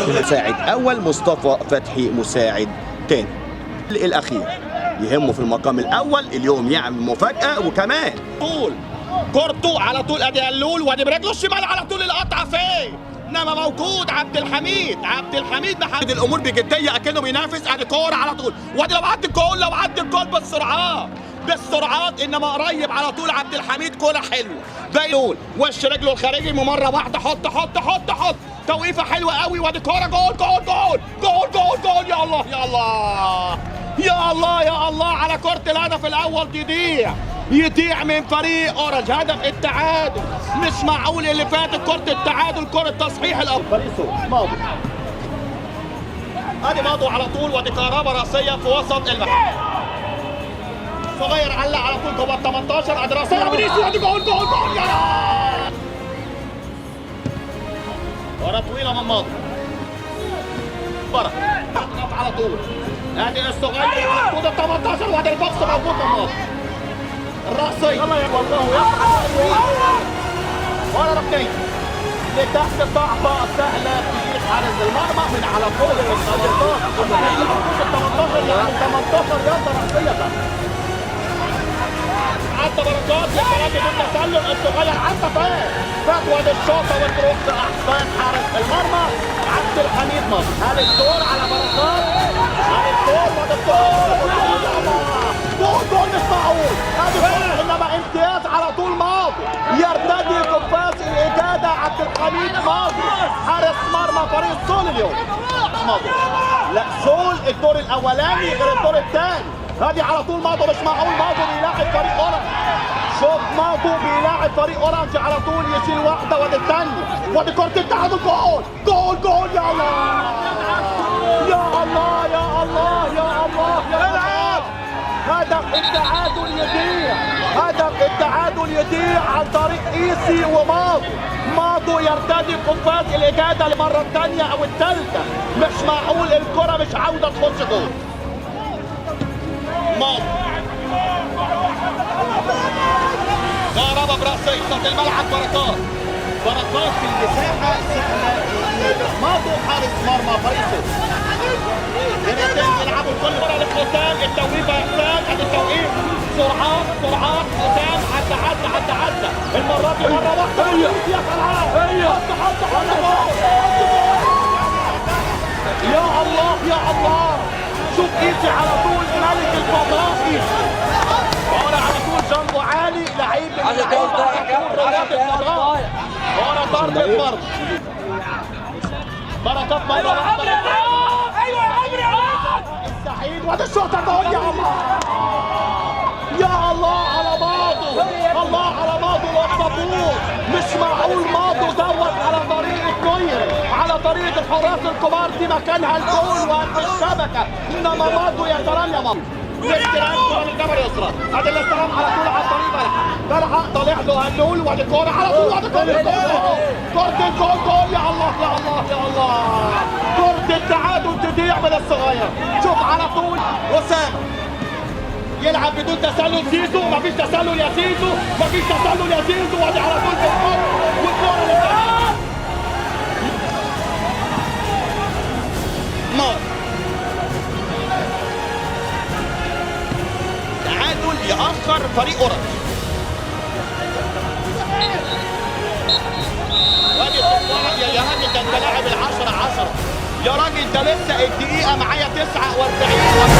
مساعد اول، مصطفى فتحي مساعد تاني. الاخير يهمه في المقام الاول اليوم يعمل مفاجاه، وكمان طول كورته على طول. ادي قلول وادي برجله الشمال على طول القطعه فين، انما موجود عبد الحميد محمد الامور بجديه اكنه بينافس. ادي كوره على طول، وادي لو عدى الجول بالسرعات انما قريب على طول عبد الحميد. كوره حلوه بيقول وش رجله الخارجي مره واحده، حط توقيفه حلوه قوي. وادي كوره جول. يا الله على كره الهدف الاول يضيع من فريق اورنج. هدف التعادل، مش معقول اللي فاتت كره التعادل، كره تصحيح الارض. فريق ماضي ادي ماضو على طول، وادي كهربا راسيه في وسط الملعب. صغير علق على طول جوه ال 18. ادي راسيه بنيسو، وادي جول يا ورا طويله من ماضو برا على طول. ادي الصغير على طول ال 18، وادي البوكس موجود من ماضو الراسيه. والله يفعل ورا ركنيه لتحت صعبه سهله في حارس المرمى من على طول ال 18 يعني 18 يارده راسيه. عدى بركات للكلام بدون تسلل، الصغير عدى فات وادي الشوطه وتروح احسان حارس المرمى عبد الحميد مصر. هل الدور على بركات؟ هل الدور وادي جول مش معقول. انما امتياز على طول ماضي يرتدي قفاز الاجاده عبد الحميد ماضي حارس مرمى فريق سول اليوم. ماضي لا سول الدور الاولاني غير الدور الثاني. هادي على طول ماضو، مش معقول ماضو بيلاعب فريق اورنج. شوف ماضو بيلاعب فريق اورنج على طول يشيل واحده وادي الثانيه، وادي كره التعادل. جول يا الله العب. هدف التعادل يضيع عن طريق ايسي وماضو يرتدي قفاز الاجاده للمره الثانيه او الثالثه. مش معقول الكره مش عاوده تخش جول. كهربا براسيه وسط الملعب. بركات في المساحه سهله. ماضو حارس مرمى فريق الاثنين يلعبوا كل مره لحسام. التوقيف يا حسام، ادي التوقيف. سرعات حسام. عدى المره دي مره واحده. يا سلام يا الله شوف ايسي على طول ملك الفضاء. ورا على طول جنبه عالي لعيب رواد الفضاء. ورا ضربة مرمى بركات مره واحده. ايوه يا عمرو السعيد وادي الشوطه جول. يا الله على ماضو والصابون. مش معقول ماضو دوت على طريقه نوير، على طريقه الحراس الكبار دي مكانها الجول وقت الشبكه، انما ماضو يترنم. الاستلام كره للجبل يسرى. ادي الاستلام على طول على الطريق بلحق طالع له هلول، وادي كوره على طول. وادي كره الجول. يا الله كره التعادل تضيع من الصغير. شوف على طول اسامه يلعب بدون تسلل. زيزو مفيش تسلل يا زيزو. وادي على طول بالكوره والكوره للجبل. تعادل يأخر فريق اورنج. وادي يا راجل ده انت لاعب ال10 يا راجل، ده لسه الدقيقة معايا 49.